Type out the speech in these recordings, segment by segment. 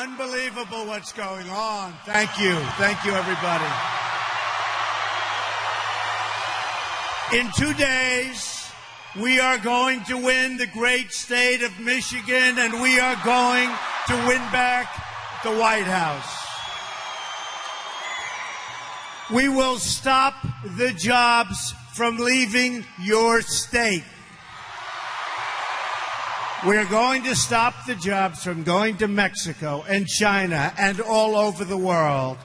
Unbelievable what's going on. Thank you. Thank you, everybody. In 2 days, we are going to win the great state of Michigan, and we are going to win back the White House. We will stop the jobs from leaving your state. We're going to stop the jobs from going to Mexico and China and all over the world.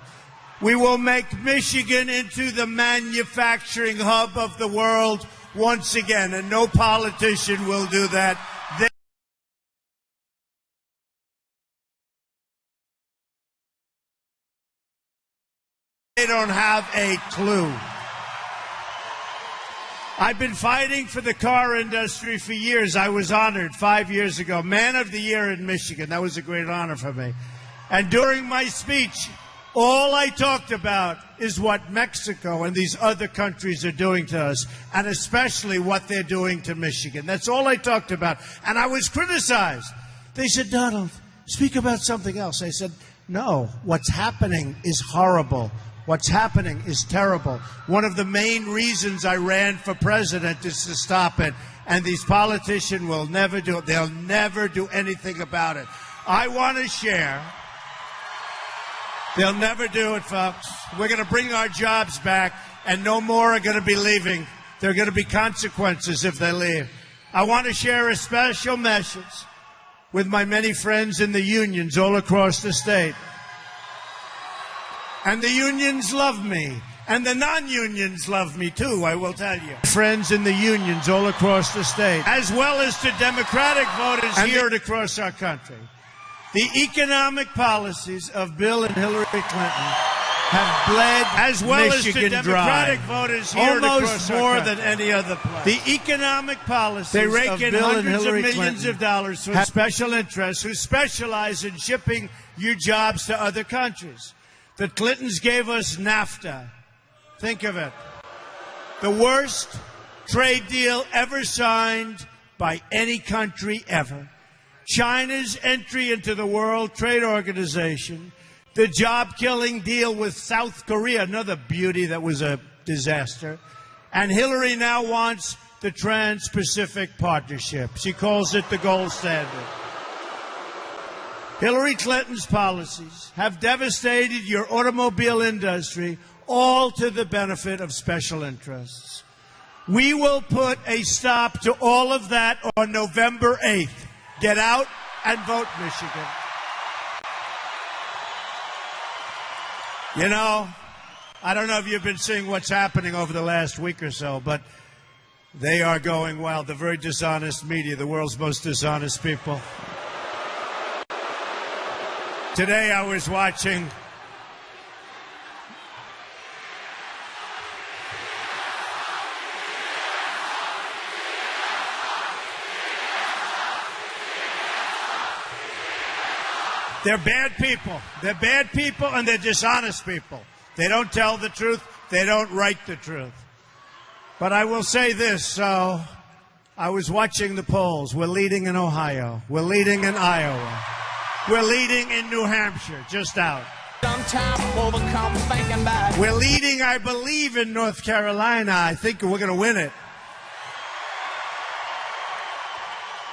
We will make Michigan into the manufacturing hub of the world once again, and no politician will do that. They don't have a clue. I've been fighting for the car industry for years. I was honored 5 years ago, Man of the Year in Michigan. That was a great honor for me. And during my speech, all I talked about is what Mexico and these other countries are doing to us, and especially what they're doing to Michigan. That's all I talked about. And I was criticized. They said, Donald, speak about something else. I said, no, what's happening is horrible. What's happening is terrible. One of the main reasons I ran for president is to stop it. And these politicians will never do it. They'll never do anything about it. I want to share. They'll never do it, folks. We're going to bring our jobs back, and no more are going to be leaving. There are going to be consequences if they leave. I want to share a special message with my many friends in the unions all across the state. And the unions love me. And the non-unions love me, too, I will tell you. Friends in the unions all across the state, as well as to Democratic voters here and across our country. The economic policies of Bill and Hillary Clinton have bled as well Michigan as to Democratic voters here almost more than any other place. The economic policies they rake of in Bill hundreds and Hillary of millions Clinton of dollars from special interests who specialize in shipping your jobs to other countries. The Clintons gave us NAFTA. Think of it. The worst trade deal ever signed by any country ever. China's entry into the World Trade Organization. The job-killing deal with South Korea, another beauty that was a disaster. And Hillary now wants the Trans-Pacific Partnership. She calls it the gold standard. Hillary Clinton's policies have devastated your automobile industry, all to the benefit of special interests. We will put a stop to all of that on November 8th. Get out and vote, Michigan. You know, I don't know if you've been seeing what's happening over the last week or so, but they are going wild. The very dishonest media, the world's most dishonest people. Today I was watching they're bad people. They're bad people and they're dishonest people. They don't tell the truth. They don't write the truth. But I will say this, so I was watching the polls. We're leading in Ohio. We're leading in Iowa. We're leading in New Hampshire, just out. We're leading, I believe, in North Carolina. I think we're going to win it.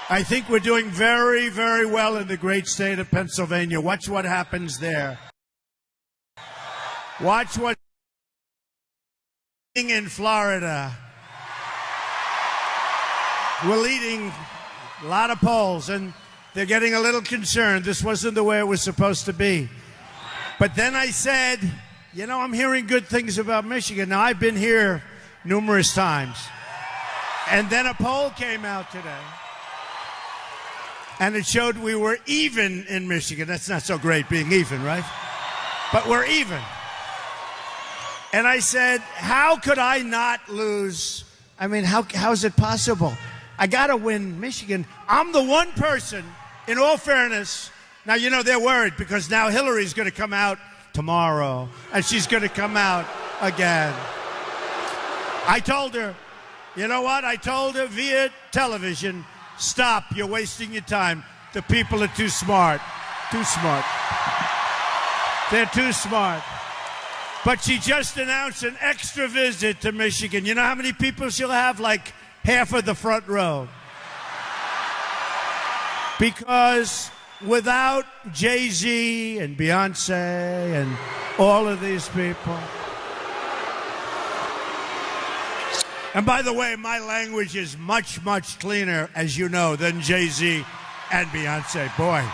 I think we're doing very, very well in the great state of Pennsylvania. Watch what happens there. Watch what's happening in Florida. We're leading a lot of polls, and they're getting a little concerned. This wasn't the way it was supposed to be. But then I said, you know, I'm hearing good things about Michigan. Now, I've been here numerous times. And then a poll came out today. And it showed we were even in Michigan. That's not so great being even, right? But we're even. And I said, how could I not lose? I mean, how is it possible? I got to win Michigan. I'm the one person, in all fairness. Now, you know, they're worried because now Hillary's going to come out tomorrow, and she's going to come out again. I told her, you know what? I told her via television, stop, you're wasting your time. The people are too smart. Too smart. They're too smart. But she just announced an extra visit to Michigan. You know how many people she'll have? Like half of the front row. Because without Jay-Z and Beyonce and all of these people. And by the way, my language is much, much cleaner, as you know, than Jay-Z and Beyonce. Boy.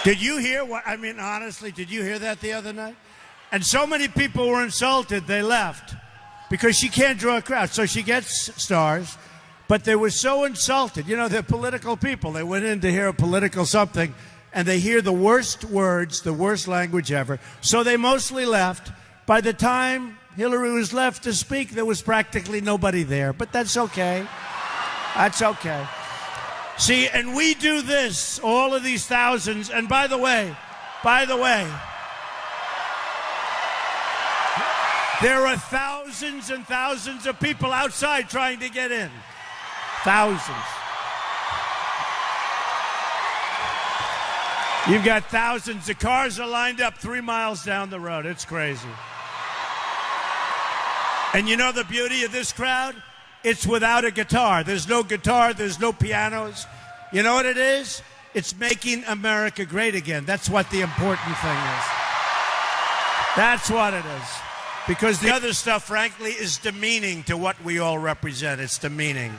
Did you hear what, I mean, honestly, did you hear that the other night? And so many people were insulted, they left. Because she can't draw a crowd. So she gets stars. But they were so insulted. You know, they're political people. They went in to hear a political something, and they hear the worst words, the worst language ever. So they mostly left. By the time Hillary was left to speak, there was practically nobody there. But that's okay. That's okay. See, and we do this, all of these thousands. And by the way, there are thousands and thousands of people outside trying to get in. Thousands. You've got thousands. The cars are lined up 3 miles down the road. It's crazy. And you know the beauty of this crowd? It's without a guitar. There's no guitar. There's no pianos. You know what it is? It's making America great again. That's what the important thing is. That's what it is. Because the other stuff, frankly, is demeaning to what we all represent. It's demeaning.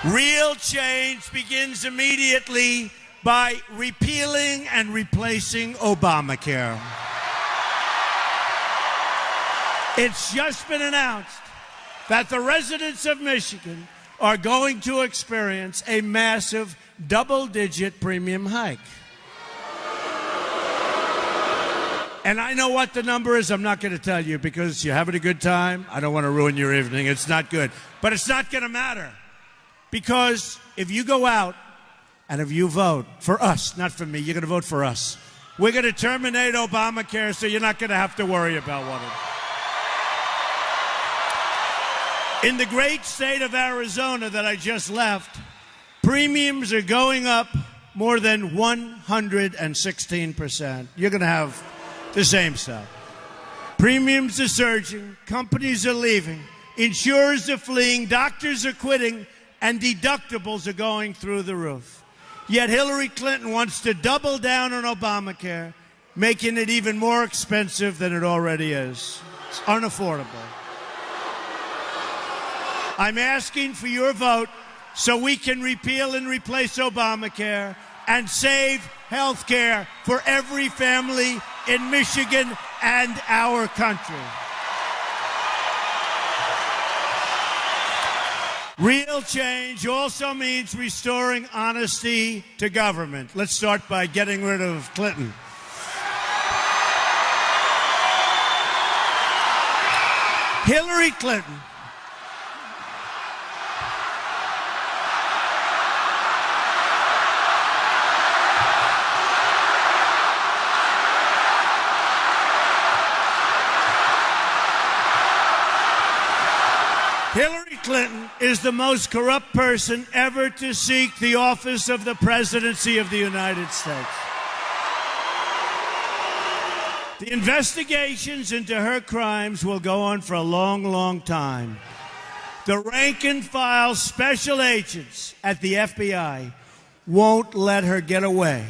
Real change begins immediately by repealing and replacing Obamacare. It's just been announced that the residents of Michigan are going to experience a massive double-digit premium hike. And I know what the number is. I'm not going to tell you because you're having a good time. I don't want to ruin your evening. It's not good. But it's not going to matter. Because if you go out and if you vote for us, not for me, you're going to vote for us. We're going to terminate Obamacare so you're not going to have to worry about one of them. In the great state of Arizona that I just left, premiums are going up more than 116%. You're going to have the same stuff. Premiums are surging, companies are leaving, insurers are fleeing, doctors are quitting, and deductibles are going through the roof. Yet Hillary Clinton wants to double down on Obamacare, making it even more expensive than it already is. It's unaffordable. I'm asking for your vote so we can repeal and replace Obamacare and save health care for every family in Michigan and our country. Real change also means restoring honesty to government. Let's start by getting rid of Clinton. Hillary Clinton. Hillary Clinton is the most corrupt person ever to seek the office of the presidency of the United States. The investigations into her crimes will go on for a long, long time. The rank and file special agents at the FBI won't let her get away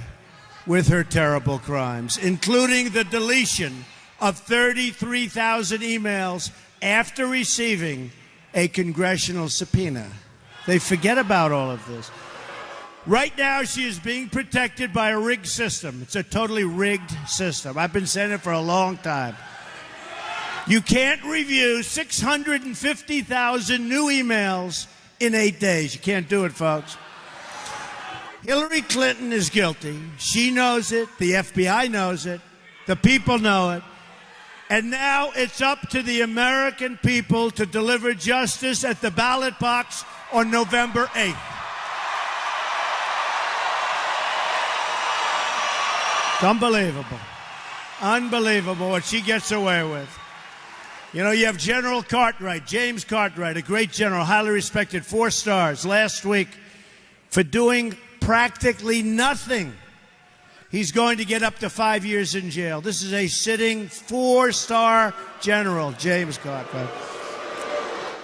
with her terrible crimes, including the deletion of 33,000 emails after receiving a congressional subpoena. They forget about all of this. Right now, she is being protected by a rigged system. It's a totally rigged system. I've been saying it for a long time. You can't review 650,000 new emails in 8 days. You can't do it, folks. Hillary Clinton is guilty. She knows it. The FBI knows it. The people know it. And now it's up to the American people to deliver justice at the ballot box on November 8th. It's unbelievable. Unbelievable what she gets away with. You know, you have General Cartwright, James Cartwright, a great general, highly respected, 4 stars last week for doing practically nothing. He's going to get up to 5 years in jail. This is a sitting 4-star general, James Cartwright.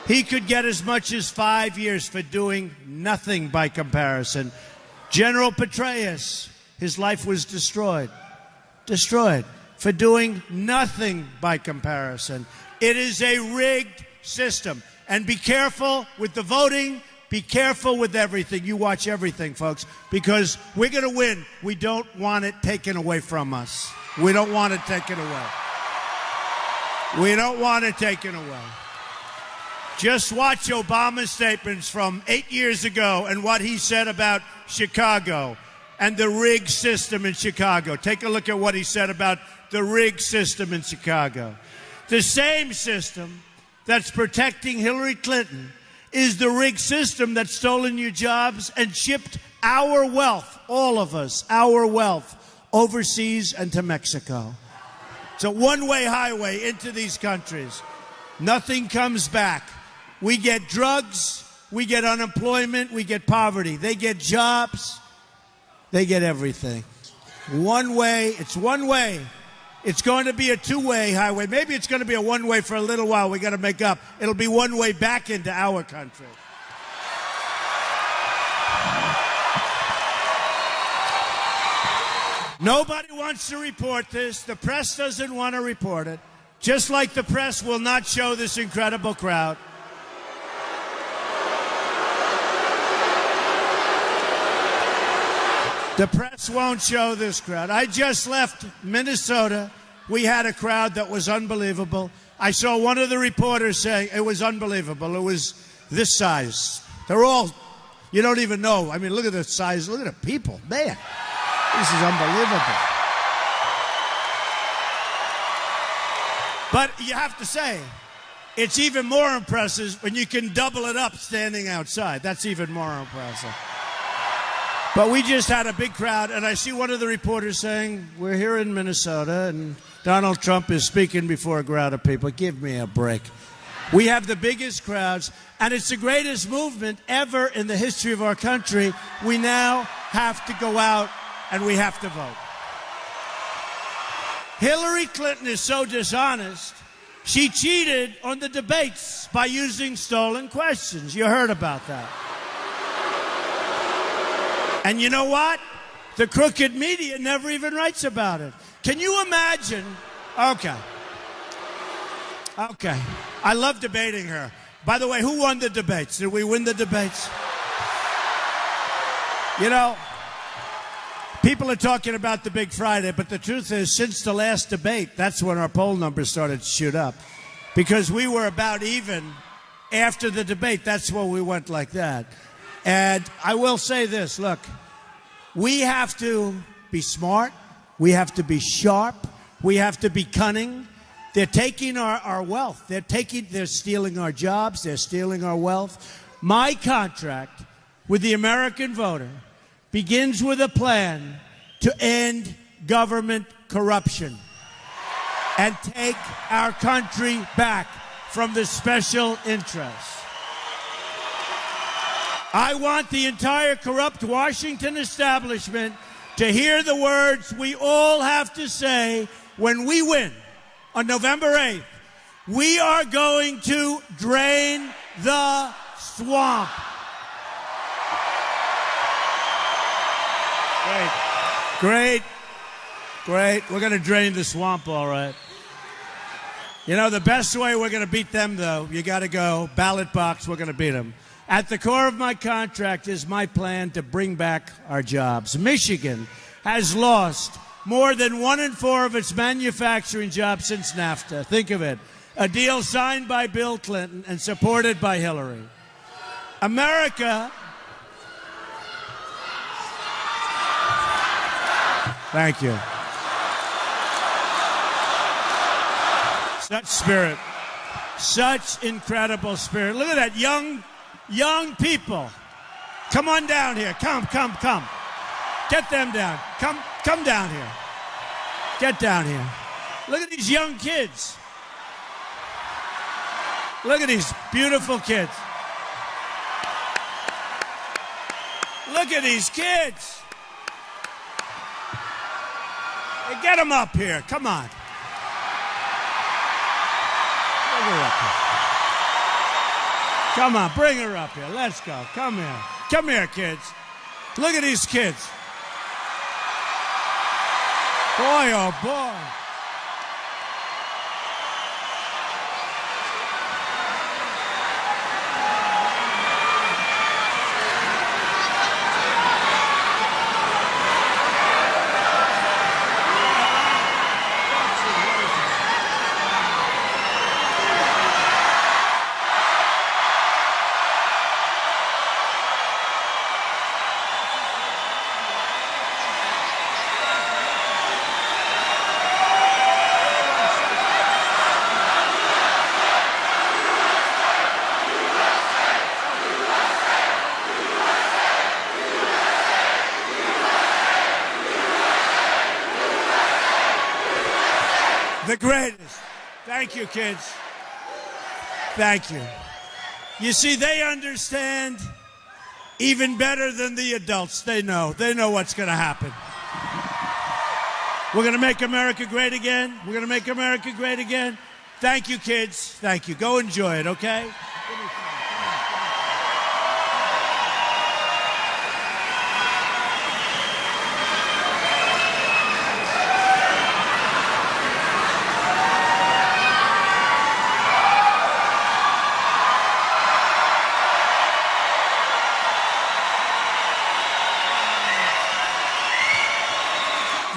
He could get as much as 5 years for doing nothing by comparison. General Petraeus, his life was destroyed for doing nothing by comparison. It is a rigged system. And be careful with the voting. Be careful with everything. You watch everything, folks, because we're going to win. We don't want it taken away from us. We don't want it taken away. We don't want it taken away. Just watch Obama's statements from 8 years ago and what he said about Chicago and the rigged system in Chicago. Take a look at what he said about the rigged system in Chicago. The same system that's protecting Hillary Clinton is the rigged system that's stolen your jobs and shipped our wealth, all of us, our wealth, overseas and to Mexico. It's a one-way highway into these countries. Nothing comes back. We get drugs, we get unemployment, we get poverty. They get jobs, they get everything. One way, it's one way. It's going to be a two-way highway. Maybe it's going to be a one-way for a little while. We got to make up. It'll be one way back into our country. Nobody wants to report this. The press doesn't want to report it. Just like the press will not show this incredible crowd. The press won't show this crowd. I just left Minnesota. We had a crowd that was unbelievable. I saw one of the reporters saying it was unbelievable. It was this size. They're all, you don't even know. I mean, look at the size. Look at the people. Man, this is unbelievable. But you have to say, it's even more impressive when you can double it up standing outside. That's even more impressive. But we just had a big crowd, and I see one of the reporters saying, we're here in Minnesota, and Donald Trump is speaking before a crowd of people. Give me a break. We have the biggest crowds, and it's the greatest movement ever in the history of our country. We now have to go out, and we have to vote. Hillary Clinton is so dishonest, she cheated on the debates by using stolen questions. You heard about that. And you know what? The crooked media never even writes about it. Can you imagine? Okay. I love debating her. By the way, who won the debates? Did we win the debates? You know, people are talking about the Big Friday, but the truth is, since the last debate, that's when our poll numbers started to shoot up. Because we were about even after the debate. That's when we went like that. And I will say this, look, we have to be smart, we have to be sharp, we have to be cunning. They're taking our wealth, they're stealing our jobs, they're stealing our wealth. My contract with the American voter begins with a plan to end government corruption and take our country back from the special interests. I want the entire corrupt Washington establishment to hear the words we all have to say when we win on November 8th. We are going to drain the swamp. Great. We're going to drain the swamp, all right. You know, the best way we're going to beat them, though, you got to go ballot box, we're going to beat them. At the core of my contract is my plan to bring back our jobs. Michigan has lost more than 1 in 4 of its manufacturing jobs since NAFTA. Think of it. A deal signed by Bill Clinton and supported by Hillary. America. Thank you. Such spirit. Such incredible spirit. Look at that young people. Come on down here. Come. Get them down. Come down here. Get down here. Look at these young kids. Look at these beautiful kids. Look Look at these kids. Hey, get them up here. Come on. Bring her up here. Come on, bring her up here. Let's go. Come here. Come here, kids. Look at these kids. Boy, oh boy. The greatest. Thank you, kids. Thank you. You see, they understand even better than the adults. They know. They know what's going to happen. We're going to make America great again. We're going to make America great again. Thank you, kids. Thank you. Go enjoy it, okay?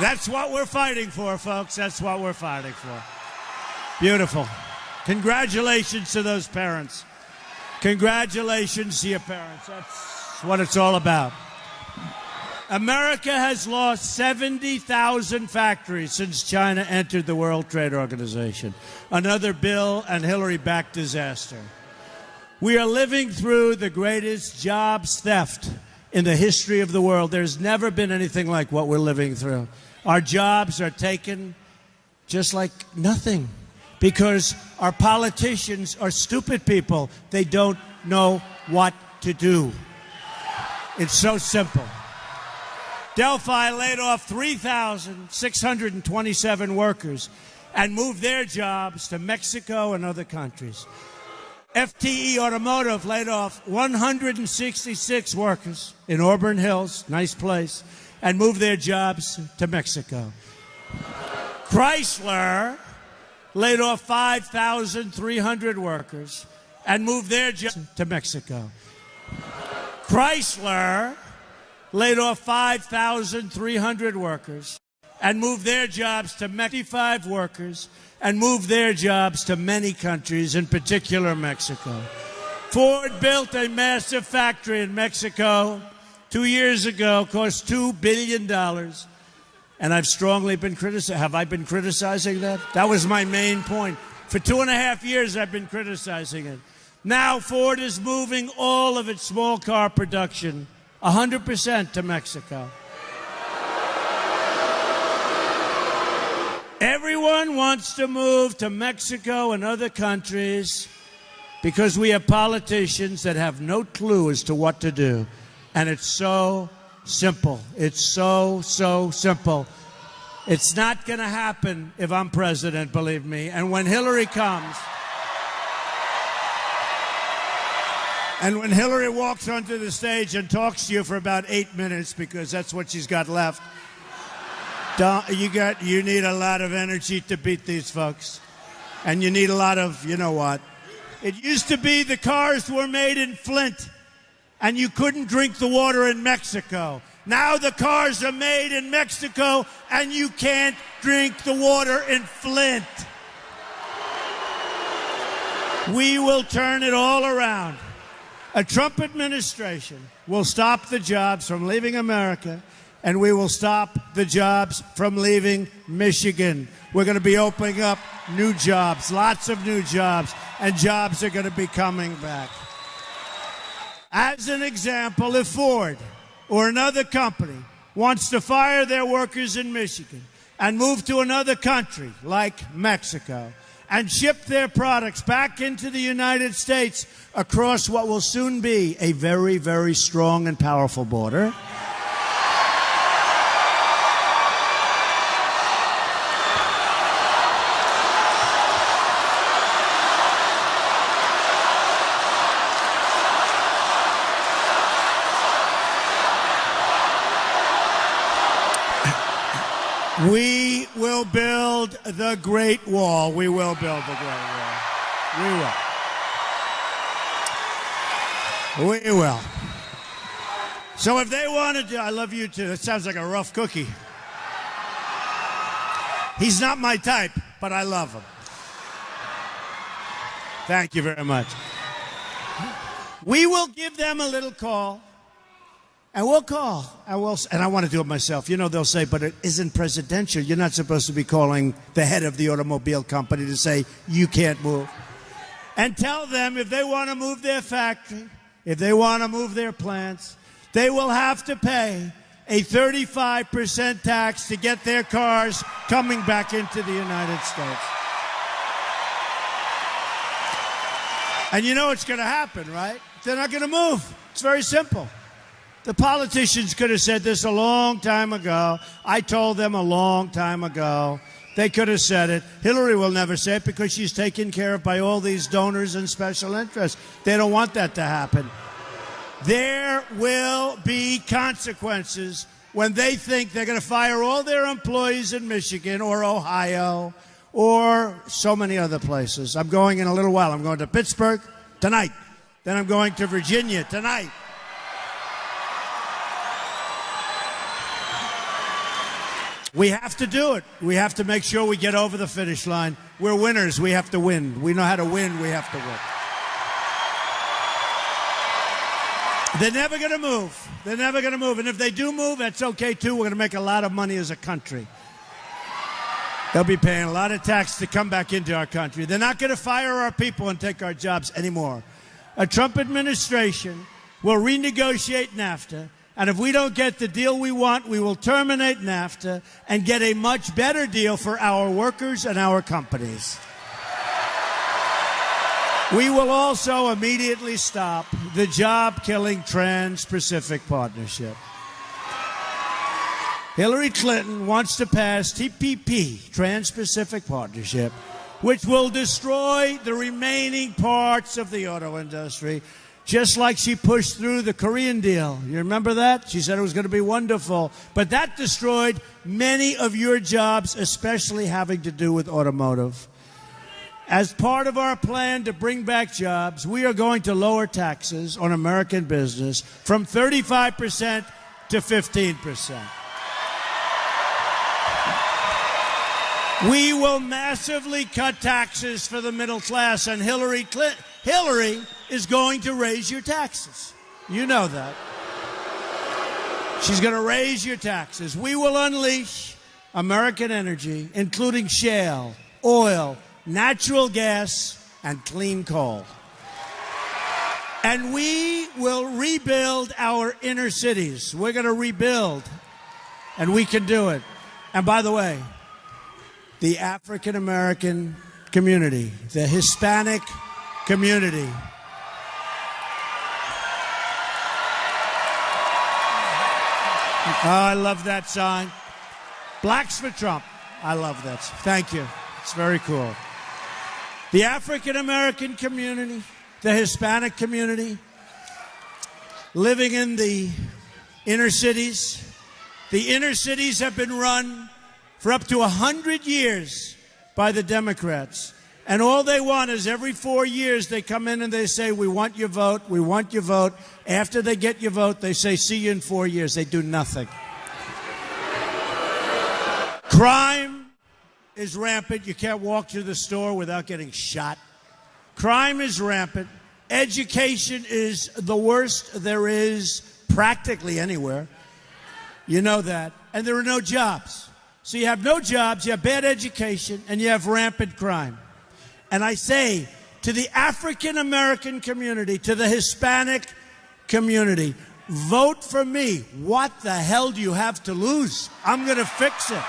That's what we're fighting for, folks. That's what we're fighting for. Beautiful. Congratulations to those parents. Congratulations to your parents. That's what it's all about. America has lost 70,000 factories since China entered the World Trade Organization. Another Bill and Hillary-backed disaster. We are living through the greatest jobs theft in the history of the world. There's never been anything like what we're living through. Our jobs are taken just like nothing because our politicians are stupid people. They don't know what to do. It's so simple. Delphi laid off 3,627 workers and moved their jobs to Mexico and other countries. FTE Automotive laid off 166 workers in Auburn Hills, nice place, and moved their jobs to Mexico. Chrysler laid off 5,300 workers and moved their jobs to Mexico. Chrysler laid off 5,300 workers and moved their jobs to 95 workers and moved their jobs to many countries, in particular Mexico. Ford built a massive factory in Mexico 2 years ago, cost $2 billion. And I've strongly been criticizing. Have I been criticizing that? That was my main point. For 2.5 years, I've been criticizing it. Now Ford is moving all of its small car production 100% to Mexico. Everyone wants to move to Mexico and other countries because we have politicians that have no clue as to what to do. And it's so simple. It's so simple. It's not going to happen if I'm president, believe me. And when Hillary comes, and when Hillary walks onto the stage and talks to you for about 8 minutes, because that's what she's got left, you need a lot of energy to beat these folks. And you need a lot of, you know what? It used to be the cars were made in Flint, and you couldn't drink the water in Mexico. Now the cars are made in Mexico, and you can't drink the water in Flint. We will turn it all around. A Trump administration will stop the jobs from leaving America, and we will stop the jobs from leaving Michigan. We're going to be opening up new jobs, lots of new jobs, and jobs are going to be coming back. As an example, if Ford or another company wants to fire their workers in Michigan and move to another country like Mexico and ship their products back into the United States across what will soon be a very, very strong and powerful border. We will build the Great Wall. We will build the Great Wall. We will. We will. So if they wanted to, I love you too. It sounds like a rough cookie. He's not my type, but I love him. Thank you very much. We will give them a little call. And we'll call, and I want to do it myself. You know, they'll say, but it isn't presidential. You're not supposed to be calling the head of the automobile company to say, you can't move. And tell them if they want to move their factory, if they want to move their plants, they will have to pay a 35% tax to get their cars coming back into the United States. And you know what's going to happen, right? They're not going to move. It's very simple. The politicians could have said this a long time ago. I told them a long time ago. They could have said it. Hillary will never say it because she's taken care of by all these donors and special interests. They don't want that to happen. There will be consequences when they think they're going to fire all their employees in Michigan or Ohio or so many other places. I'm going in a little while. I'm going to Pittsburgh tonight. Then I'm going to Virginia tonight. We have to do it. We have to make sure we get over the finish line. We're winners. We have to win. We know how to win. We have to win. They're never going to move. They're never going to move. And if they do move, that's okay, too. We're going to make a lot of money as a country. They'll be paying a lot of tax to come back into our country. They're not going to fire our people and take our jobs anymore. A Trump administration will renegotiate NAFTA. And if we don't get the deal we want, we will terminate NAFTA and get a much better deal for our workers and our companies. We will also immediately stop the job-killing Trans-Pacific Partnership. Hillary Clinton wants to pass TPP, Trans-Pacific Partnership, which will destroy the remaining parts of the auto industry, just like she pushed through the Korean deal. You remember that? She said it was going to be wonderful. But that destroyed many of your jobs, especially having to do with automotive. As part of our plan to bring back jobs, we are going to lower taxes on American business from 35% to 15%. We will massively cut taxes for the middle class, and Hillary is going to raise your taxes. You know that. She's going to raise your taxes. We will unleash American energy, including shale, oil, natural gas, and clean coal. And we will rebuild our inner cities. We're going to rebuild, and we can do it. And by the way, the African American community, the Hispanic community, oh, I love that sign. Blacks for Trump. I love that. Thank you. It's very cool. The African American community, the Hispanic community, living in the inner cities. The inner cities have been run for up to 100 years by the Democrats. And all they want is every 4 years they come in and they say, we want your vote, we want your vote. After they get your vote, they say, see you in 4 years. They do nothing. Crime is rampant. You can't walk to the store without getting shot. Crime is rampant. Education is the worst there is practically anywhere. You know that. And there are no jobs. So you have no jobs, you have bad education, and you have rampant crime. And I say to the African American community, to the Hispanic community, vote for me. What the hell do you have to lose? I'm going to fix it.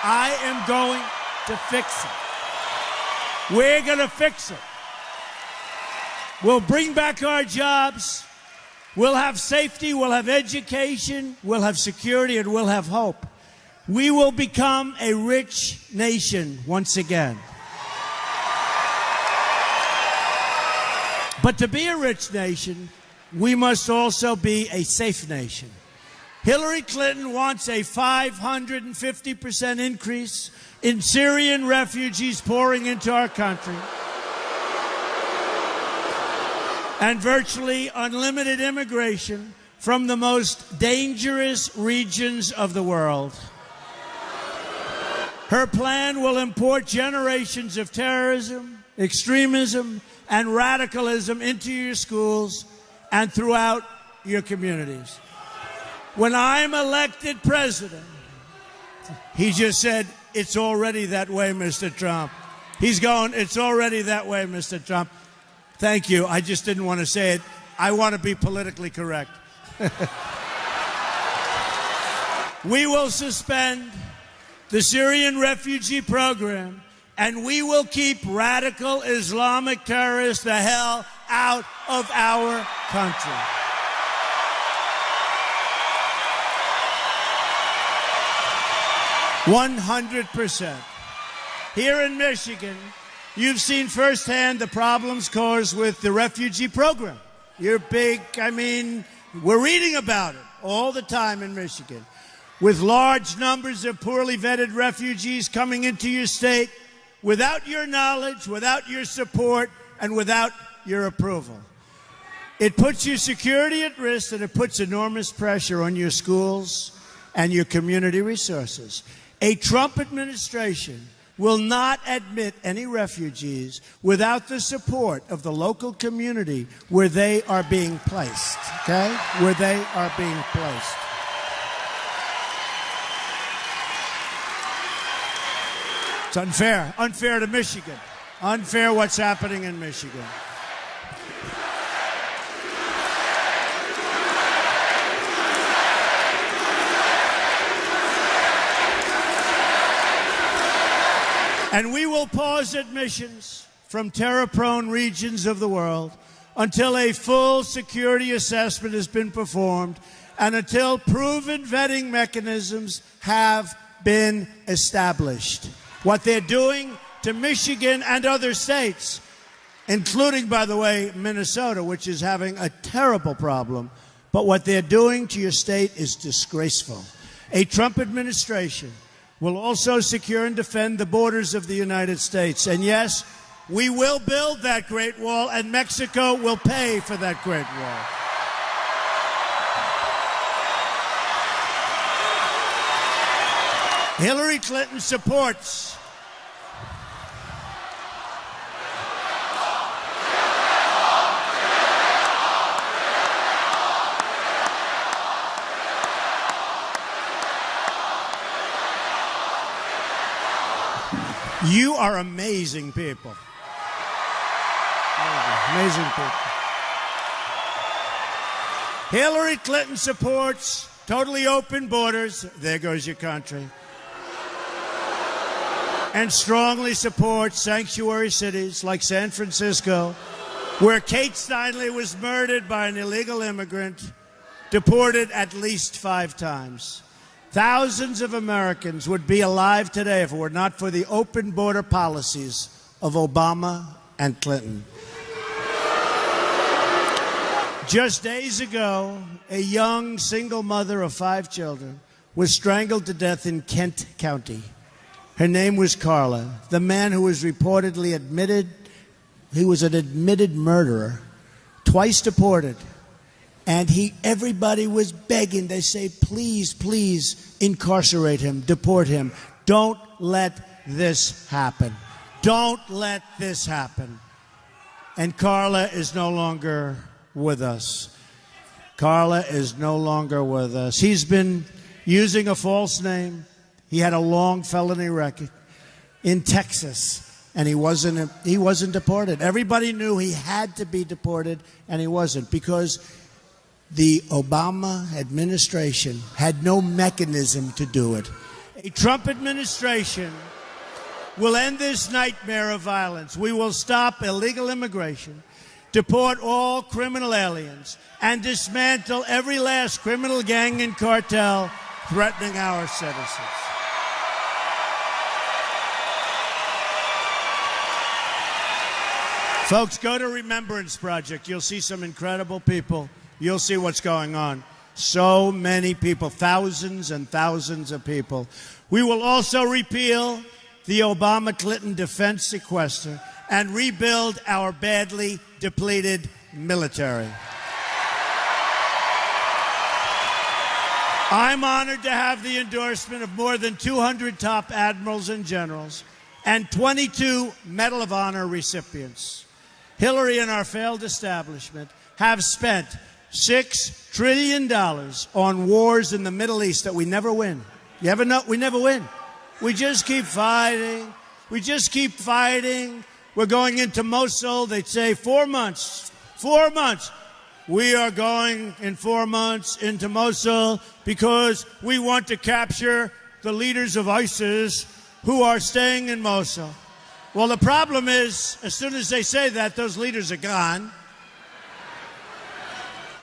I am going to fix it. We're going to fix it. We'll bring back our jobs. We'll have safety. We'll have education. We'll have security, and we'll have hope. We will become a rich nation once again. But to be a rich nation, we must also be a safe nation. Hillary Clinton wants a 550% increase in Syrian refugees pouring into our country, and virtually unlimited immigration from the most dangerous regions of the world. Her plan will import generations of terrorism, extremism, and radicalism into your schools and throughout your communities. When I'm elected president, he just said, "It's already that way, Mr. Trump." He's going, "It's already that way, Mr. Trump." Thank you. I just didn't want to say it. I want to be politically correct. We will suspend the Syrian refugee program, and we will keep radical Islamic terrorists the hell out of our country. %100%. Here in Michigan, you've seen firsthand the problems caused with the refugee program. We're reading about it all the time in Michigan. With large numbers of poorly vetted refugees coming into your state without your knowledge, without your support, and without your approval. It puts your security at risk, and it puts enormous pressure on your schools and your community resources. A Trump administration will not admit any refugees without the support of the local community where they are being placed, okay? Where they are being placed. It's unfair. Unfair to Michigan. Unfair what's happening in Michigan. And we will pause admissions from terror-prone regions of the world until a full security assessment has been performed and until proven vetting mechanisms have been established. What they're doing to Michigan and other states, including, by the way, Minnesota, which is having a terrible problem, but what they're doing to your state is disgraceful. A Trump administration will also secure and defend the borders of the United States. And yes, we will build that Great Wall, and Mexico will pay for that Great Wall. Hillary Clinton supports You are amazing people. Amazing people. Hillary Clinton supports totally open borders. There goes your country. And strongly supports sanctuary cities like San Francisco, where Kate Steinle was murdered by an illegal immigrant, deported at least 5 times. Thousands of Americans would be alive today if it were not for the open border policies of Obama and Clinton. Just days ago, a young single mother of 5 children was strangled to death in Kent County. Her name was Carla. The man who was reportedly he was an admitted murderer, twice deported. And everybody was begging. They say, please, please incarcerate him, deport him. Don't let this happen. Don't let this happen. And Carla is no longer with us. Carla is no longer with us. He's been using a false name. He had a long felony record in Texas, and he wasn't deported. Everybody knew he had to be deported, and he wasn't, because the Obama administration had no mechanism to do it. A Trump administration will end this nightmare of violence. We will stop illegal immigration, deport all criminal aliens, and dismantle every last criminal gang and cartel threatening our citizens. Folks, go to Remembrance Project. You'll see some incredible people. You'll see what's going on. So many people, thousands and thousands of people. We will also repeal the Obama-Clinton defense sequester and rebuild our badly depleted military. I'm honored to have the endorsement of more than 200 top admirals and generals and 22 Medal of Honor recipients. Hillary and our failed establishment have spent $6 trillion on wars in the Middle East that we never win. You ever know? We never win. We just keep fighting. We just keep fighting. We're going into Mosul. They'd say 4 months. 4 months. We are going in 4 months into Mosul because we want to capture the leaders of ISIS who are staying in Mosul. Well, the problem is, as soon as they say that, those leaders are gone.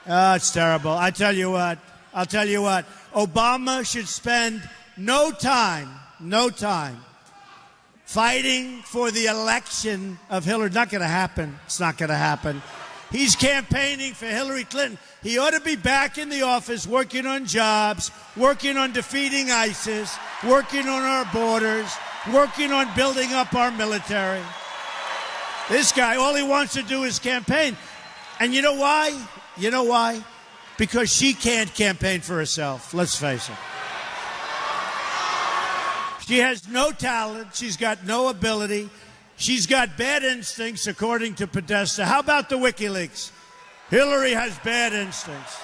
Oh, it's terrible. I'll tell you what. Obama should spend no time fighting for the election of Hillary. Not going to happen. It's not going to happen. He's campaigning for Hillary Clinton. He ought to be back in the office working on jobs, working on defeating ISIS, working on our borders, working on building up our military. This guy, all he wants to do is campaign. And you know why? You know why? Because she can't campaign for herself, let's face it. She has no talent. She's got no ability. She's got bad instincts, according to Podesta. How about the WikiLeaks? Hillary has bad instincts.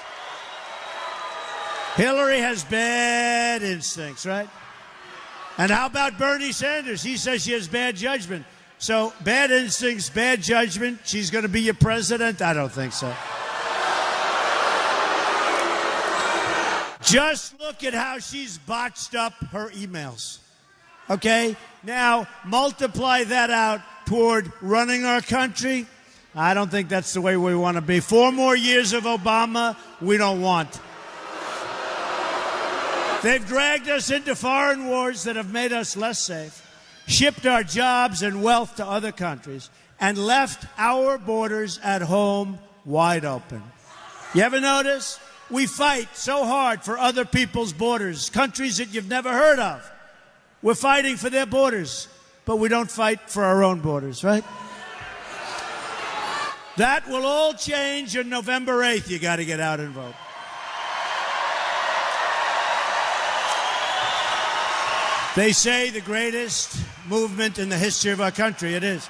Hillary has bad instincts, right? And how about Bernie Sanders? He says she has bad judgment. So bad instincts, bad judgment. She's going to be your president? I don't think so. Just look at how she's botched up her emails. Okay? Now, multiply that out toward running our country. I don't think that's the way we want to be. 4 more years of Obama, we don't want. They've dragged us into foreign wars that have made us less safe, shipped our jobs and wealth to other countries, and left our borders at home wide open. You ever notice? We fight so hard for other people's borders, countries that you've never heard of. We're fighting for their borders, but we don't fight for our own borders, right? That will all change on November 8th. You got to get out and vote. They say the greatest movement in the history of our country. It is.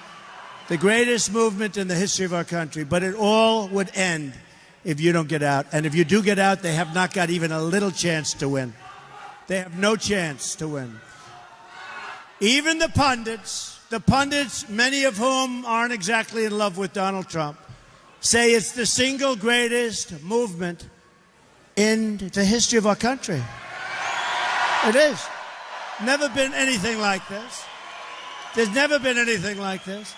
The greatest movement in the history of our country. But it all would end if you don't get out. And if you do get out, they have not got even a little chance to win. They have no chance to win. Even the pundits, many of whom aren't exactly in love with Donald Trump, say it's the single greatest movement in the history of our country. It is. Never been anything like this. There's never been anything like this.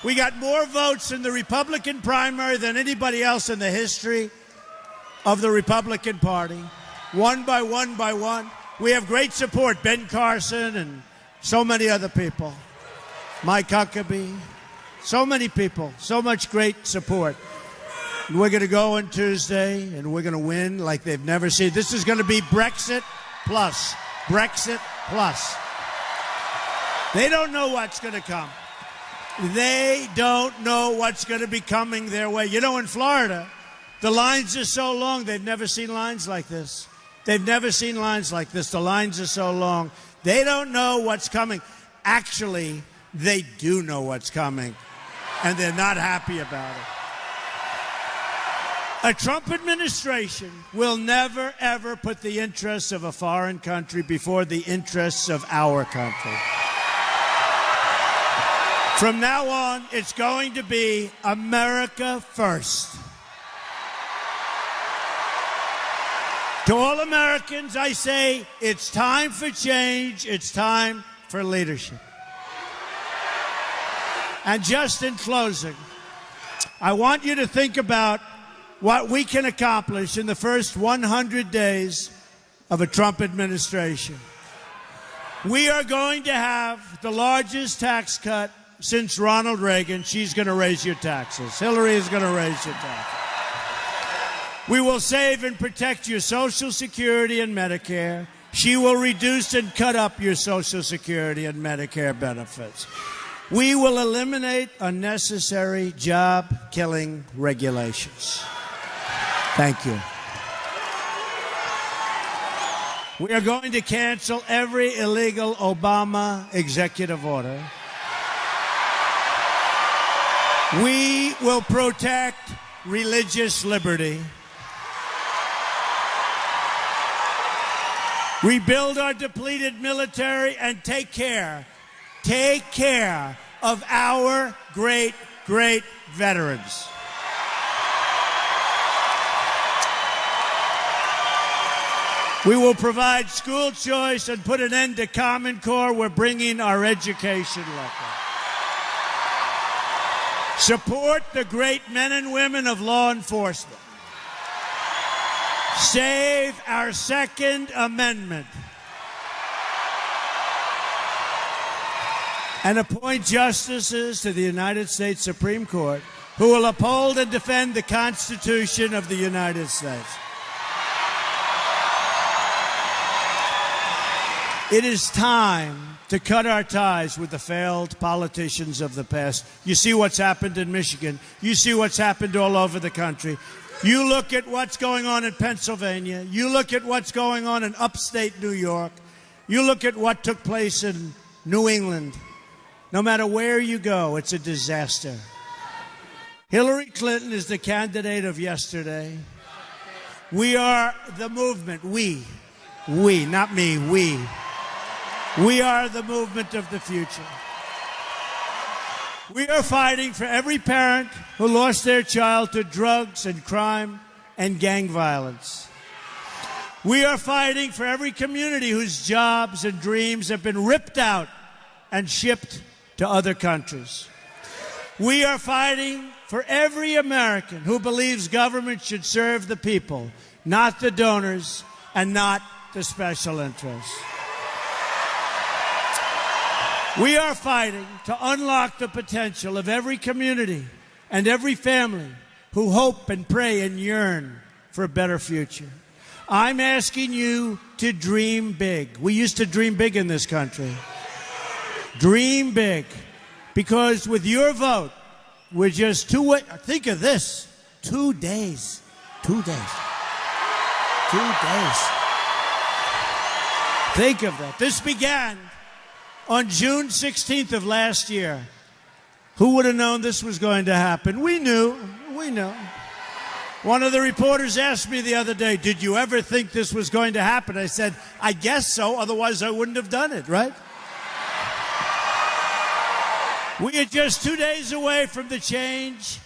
We got more votes in the Republican primary than anybody else in the history of the Republican Party. One by one by one. We have great support. Ben Carson and so many other people. Mike Huckabee. So many people. So much great support. And we're going to go on Tuesday and we're going to win like they've never seen. This is going to be Brexit plus. Brexit plus. They don't know what's going to come. They don't know what's going to be coming their way. You know, in Florida, the lines are so long, they've never seen lines like this. They've never seen lines like this. The lines are so long. They don't know what's coming. Actually, they do know what's coming, and they're not happy about it. A Trump administration will never, ever put the interests of a foreign country before the interests of our country. From now on, it's going to be America first. To all Americans, I say, it's time for change. It's time for leadership. And just in closing, I want you to think about what we can accomplish in the first 100 days of a Trump administration. We are going to have the largest tax cut since Ronald Reagan. She's going to raise your taxes. Hillary is going to raise your taxes. We will save and protect your Social Security and Medicare. She will reduce and cut up your Social Security and Medicare benefits. We will eliminate unnecessary job-killing regulations. Thank you. We are going to cancel every illegal Obama executive order. We will protect religious liberty. Rebuild our depleted military and take care of our great veterans. We will provide school choice and put an end to Common Core. We're bringing our education level. Support the great men and women of law enforcement. Save our Second Amendment. And appoint justices to the United States Supreme Court who will uphold and defend the Constitution of the United States. It is time to cut our ties with the failed politicians of the past. You see what's happened in Michigan. You see what's happened all over the country. You look at what's going on in Pennsylvania. You look at what's going on in upstate New York. You look at what took place in New England. No matter where you go, it's a disaster. Hillary Clinton is the candidate of yesterday. We are the movement. We, not me, we. We are the movement of the future. We are fighting for every parent who lost their child to drugs and crime and gang violence. We are fighting for every community whose jobs and dreams have been ripped out and shipped to other countries. We are fighting for every American who believes government should serve the people, not the donors and not the special interests. We are fighting to unlock the potential of every community and every family who hope and pray and yearn for a better future. I'm asking you to dream big. We used to dream big in this country. Dream big. Because with your vote, we're just think of this, 2 days. 2 days. 2 days. Think of that. This began on June 16th of last year. Who would have known this was going to happen? We knew. One of the reporters asked me the other day, did you ever think this was going to happen? I said, I guess so, otherwise I wouldn't have done it, right? We are just 2 days away from the change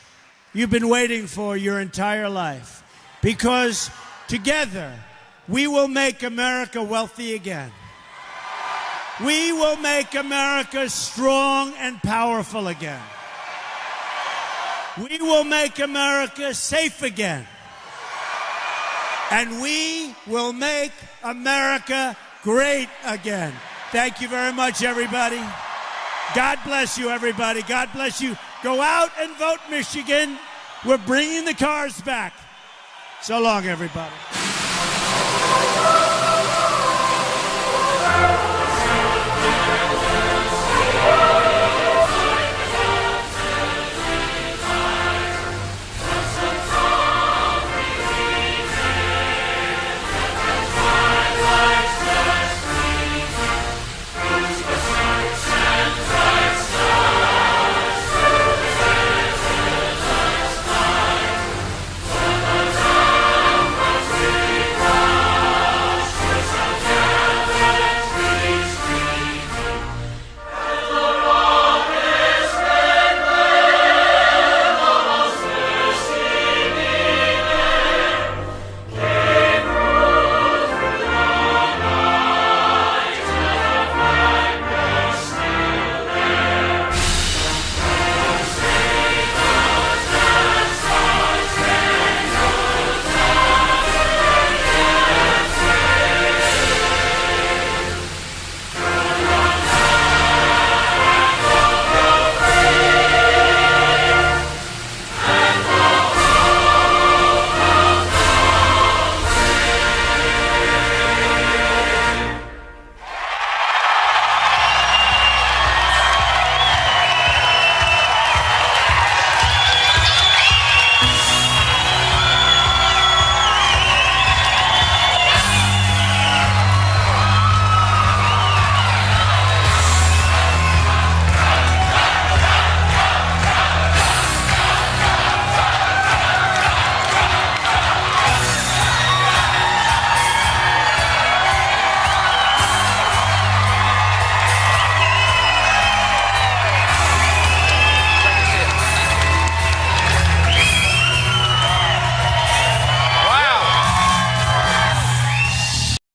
you've been waiting for your entire life. Because together, we will make America wealthy again. We will make America strong and powerful again. We will make America safe again. And we will make America great again. Thank you very much, everybody. God bless you, everybody. God bless you. Go out and vote, Michigan. We're bringing the cars back. So long, everybody.